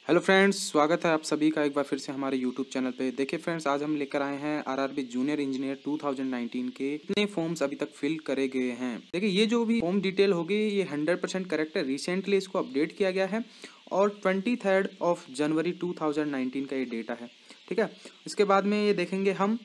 Hello friends, स्वागत है आप सभी का एक बार फिर से हमारे यूट्यूब चैनल पे। देखिए फ्रेंड्स, आज हम लेकर आए हैं आरआरबी जूनियर इंजीनियर 2019 के कितने फॉर्म्स अभी तक फिल करे गए हैं। देखिए ये जो भी फॉर्म डिटेल होगी ये 100% करेक्ट है। रिसेंटली इसको अपडेट किया गया है और 23 जनवरी 2019 का ये डेटा है। ठीक है, इसके बाद में ये देखेंगे हम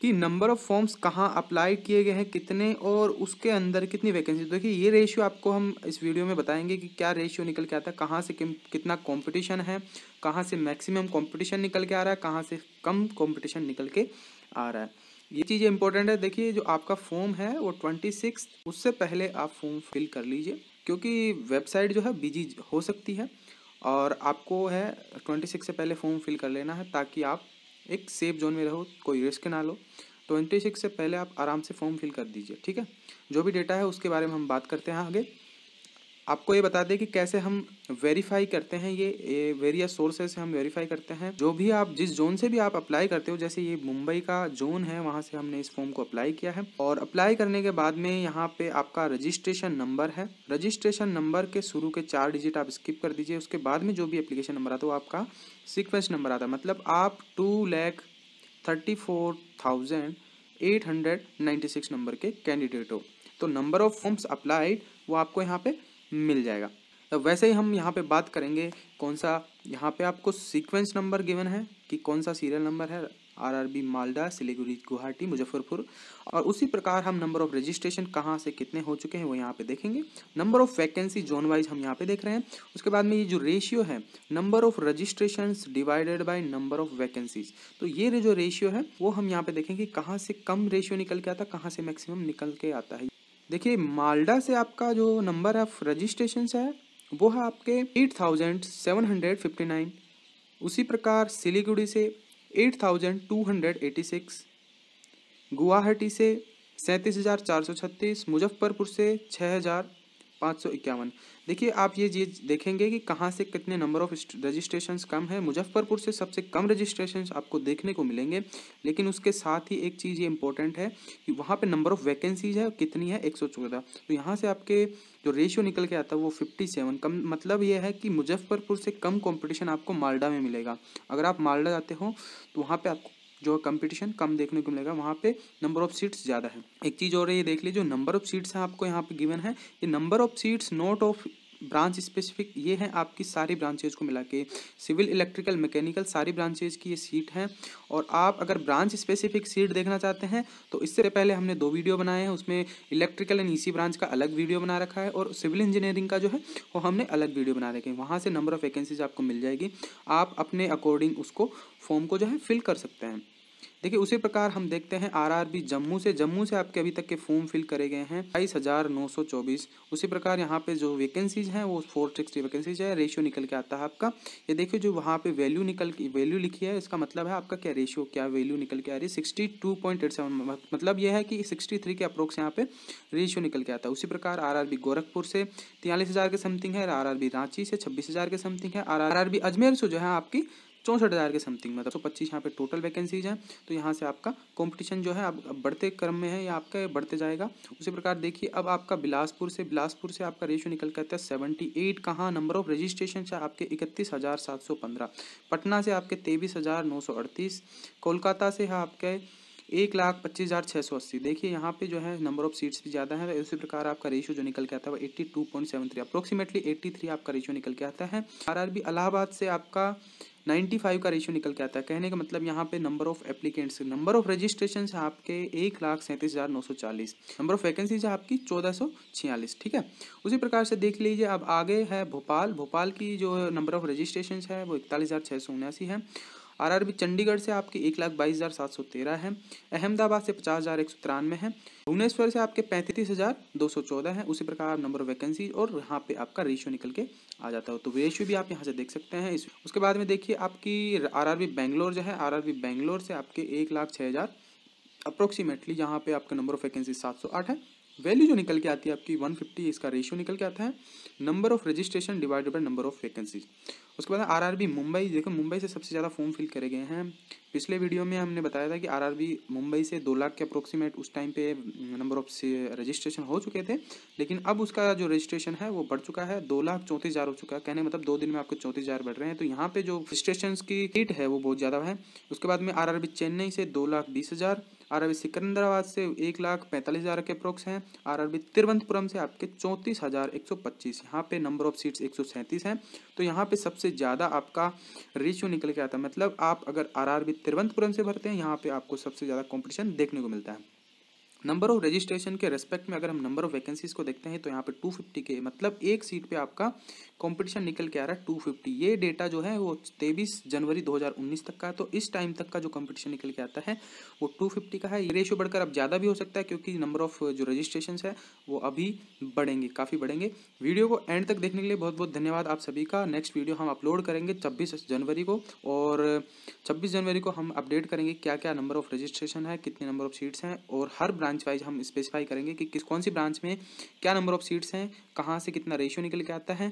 कि नंबर ऑफ फॉर्म्स कहाँ अप्लाई किए गए हैं, कितने, और उसके अंदर कितनी वैकेंसी। देखिए ये रेशियो आपको हम इस वीडियो में बताएंगे कि क्या रेशियो निकल के आता है, कहाँ से कितना कंपटीशन है, कहाँ से मैक्सिमम कंपटीशन निकल के आ रहा है, कहाँ से कम कंपटीशन निकल के आ रहा है। ये चीज़ इंपॉर्टेंट है। देखिए जो आपका फॉर्म है वो 26 उससे पहले आप फॉर्म फिल कर लीजिए, क्योंकि वेबसाइट जो है बिजी हो सकती है और आपको है 26 से पहले फॉर्म फिल कर लेना है ताकि आप एक सेफ जोन में रहो, कोई रिस्क ना लो। 26 से पहले आप आराम से फॉर्म फिल कर दीजिए। ठीक है, जो भी डेटा है उसके बारे में हम बात करते हैं आगे। आपको ये बता दें कि कैसे हम वेरीफाई करते हैं। ये वेरियस सोर्सेस से हम वेरीफाई करते हैं। जो भी आप जिस जोन से भी आप अप्लाई करते हो, जैसे ये मुंबई का जोन है, वहाँ से हमने इस फॉर्म को अप्लाई किया है। और अप्लाई करने के बाद में यहाँ पे आपका रजिस्ट्रेशन नंबर है। रजिस्ट्रेशन नंबर के शुरू के 4 डिजिट आप स्किप कर दीजिए। उसके बाद में जो भी एप्लीकेशन नंबर आता है वो आपका सीक्वेंस नंबर आता है। मतलब आप 2,34,896 नंबर के कैंडिडेट हो, तो नंबर ऑफ फॉर्म्स अप्लाइड वो आपको यहाँ पे मिल जाएगा। तो वैसे ही हम यहाँ पे बात करेंगे कौन सा, यहाँ पे आपको सीक्वेंस नंबर गिवन है कि कौन सा सीरियल नंबर है, आरआरबी मालदा, सिलीगुड़ी, गुवाहाटी, मुजफ्फरपुर। और उसी प्रकार हम नंबर ऑफ रजिस्ट्रेशन कहाँ से कितने हो चुके हैं वो यहाँ पे देखेंगे। Number of vacancy zone wise हम यहाँ पे देख रहे हैं। उसके बाद में ये जो रेशियो है, number of registration divided by number of vacancies, तो ये जो रेशियो है वो हम यहाँ पे देखेंगे कहाँ से कम रेशियो निकल के आता है, कहाँ से मैक्सिमम निकल के आता है। देखिए मालदा से आपका जो नंबर ऑफ रजिस्ट्रेशन है वो है आपके 8,759। उसी प्रकार सिलीगुड़ी से 8,286, गुवाहाटी से 37,436, मुजफ्फरपुर से 6,551। देखिए आप ये चीज देखेंगे कि कहाँ से कितने नंबर ऑफ रजिस्ट्रेशंस कम है। मुजफ्फरपुर से सबसे कम रजिस्ट्रेशंस आपको देखने को मिलेंगे, लेकिन उसके साथ ही एक चीज़ ये इंपॉर्टेंट है कि वहाँ पे नंबर ऑफ वैकेंसीज है कितनी है, 114। तो यहाँ से आपके जो रेशियो निकल के आता है वो 57 कम। मतलब ये है कि मुजफ्फरपुर से कम कंपटीशन आपको मालदा में मिलेगा। अगर आप मालदा जाते हो तो वहाँ पे आपको जो कंपटीशन कम देखने को मिलेगा, वहाँ पे नंबर ऑफ सीट्स ज़्यादा है। एक चीज़ और ये देख लीजिए, जो नंबर ऑफ सीट्स हैं आपको यहाँ पे गिवन है, ये number of seats note of branch specific, ये है आपकी सारी ब्रांचेज को मिला के, सिविल, इलेक्ट्रिकल, मैकेनिकल सारी ब्रांचेज की ये सीट है। और आप अगर ब्रांच स्पेसिफिक सीट देखना चाहते हैं तो इससे पहले हमने 2 वीडियो बनाए हैं, उसमें इलेक्ट्रिकल एंड ईसी ब्रांच का अलग वीडियो बना रखा है और सिविल इंजीनियरिंग का जो है वो हमने अलग वीडियो बना रखे हैं। वहाँ से नंबर ऑफ वैकेंसीज आपको मिल जाएगी, आप अपने अकॉर्डिंग उसको फॉर्म को जो है फिल कर सकते हैं। देखिए उसी प्रकार हम देखते हैं आरआरबी जम्मू से आपके अभी तक के फॉर्म फिल करे गए हैं 22,924। उसी प्रकार यहाँ पे जो वैकेंसीज हैं वो 460 वैकेंसीज है। रेशियो निकल के आता है आपका, ये देखिए जो वहाँ पे वैल्यू लिखी है, इसका मतलब है आपका क्या रेशियो, क्या वैल्यू निकल के आ रही है, 62.87। मतलब यह है कि 63 के अप्रोक्स यहाँ पे रेशियो निकल के आता है। उसी प्रकार आरआरबी गोरखपुर से 43,000 के समथिंग है, आरआरबी रांची से 26,000 के समथिंग है, आरआरबी अजमेर से जो है आपकी 64,000 के समथिंग, मतलब 125 यहाँ पे टोटल वैकेंसीज हैं। तो यहाँ से आपका कंपटीशन जो है अब बढ़ते क्रम में है या आपका बढ़ते जाएगा। उसी प्रकार देखिए अब आपका बिलासपुर से आपका रेशियो निकल के आता है 78। कहाँ नंबर ऑफ रजिस्ट्रेशन है आपके 31,715। पटना से आपके 23,938। कोलकाता से है आपके 1,25,680। देखिए यहाँ पे जो है नंबर ऑफ सीट्स भी ज़्यादा है। उसी प्रकार आपका रेशियो जो निकल के आता है वो 82.73, अप्रोक्सीमेटली 83 आपका रेशियो निकल के आता है। आरआरबी इलाहाबाद से आपका 95 का रेशियो निकल के आता है। कहने का मतलब यहाँ पे number of applicants, number of registration है आपके 1,37,940, नंबर ऑफ वैकेंसीज है आपकी 1,446। ठीक है, उसी प्रकार से देख लीजिए अब आगे है भोपाल की जो नंबर ऑफ रजिस्ट्रेशन है वो 41,679 है। आरआरबी चंडीगढ़ से आपकी 1,22,713 है। अहमदाबाद से 50,193 है। भुवनेश्वर से आपके 35,214 है। उसी प्रकार नंबर ऑफ वैकेंसी और यहाँ पे आपका रेशियो निकल के आ जाता है। तो रेशियो भी आप यहाँ से देख सकते हैं। उसके बाद में देखिए आपकी आरआरबी बेंगलोर जो है, आरआरबी बेंगलोर से आपके 1,06,000 अप्रोक्सीमेटली, यहाँ पे आपका नंबर ऑफ वैकेंसी 708 है। वैल्यू जो निकल के आती है आपकी 150, इसका रेशियो निकल के आता है number of registration divided by number of vacancies. उसके बाद आरआरबी मुंबई, देखो मुंबई से सबसे ज़्यादा फॉर्म फिल करे गए हैं। पिछले वीडियो में हमने बताया था कि आरआरबी मुंबई से 2 लाख के अप्रोक्सीमेट उस टाइम पे नंबर ऑफ रजिस्ट्रेशन हो चुके थे, लेकिन अब उसका जो रजिस्ट्रेशन है वो बढ़ चुका है, 2,34,000 हो चुका है। कहने मतलब 2 दिन में आपके 34,000 बढ़ रहे हैं। तो यहाँ पे जो रजिस्ट्रेशन की सीट है वो बहुत ज़्यादा है। उसके बाद में आरआरबी चेन्नई से 2,20,000, आरआरबी सिकंदराबाद से 1,45,000 के अप्रोक्स हैं, आरआरबी तिरुवनंतपुरम से आपके 34,125। यहाँ पे नंबर ऑफ सीट्स 137 हैं। तो यहाँ पे सबसे ज़्यादा आपका रेशियो निकल के आता है। मतलब आप अगर आरआरबी तिरुवनंतपुरम से भरते हैं, यहाँ पे आपको सबसे ज़्यादा कंपटीशन देखने को मिलता है। नंबर ऑफ रजिस्ट्रेशन के रेस्पेक्ट में अगर हम नंबर ऑफ वैकेंसीज को देखते हैं तो यहाँ पे 250 के, मतलब एक सीट पे आपका कंपटीशन निकल के आ रहा है 250। ये डेटा जो है वो 23 जनवरी 2019 तक का है। तो इस टाइम तक का जो कंपटीशन निकल के आता है वो 250 का है। ये रेशियो बढ़कर अब ज़्यादा भी हो सकता है, क्योंकि नंबर ऑफ जो रजिस्ट्रेशन है वो अभी बढ़ेंगे, काफ़ी बढ़ेंगे। वीडियो को एंड तक देखने के लिए बहुत बहुत धन्यवाद आप सभी का। नेक्स्ट वीडियो हम अपलोड करेंगे 26 जनवरी को, और 26 जनवरी को हम अपडेट करेंगे क्या क्या नंबर ऑफ रजिस्ट्रेशन है, कितने नंबर ऑफ सीट्स हैं, और हर ब्रांच वाइज हम स्पेसिफाई करेंगे कि कौन सी ब्रांच में क्या नंबर ऑफ सीट्स हैं, कहाँ से कितना रेशियो निकल के आता है।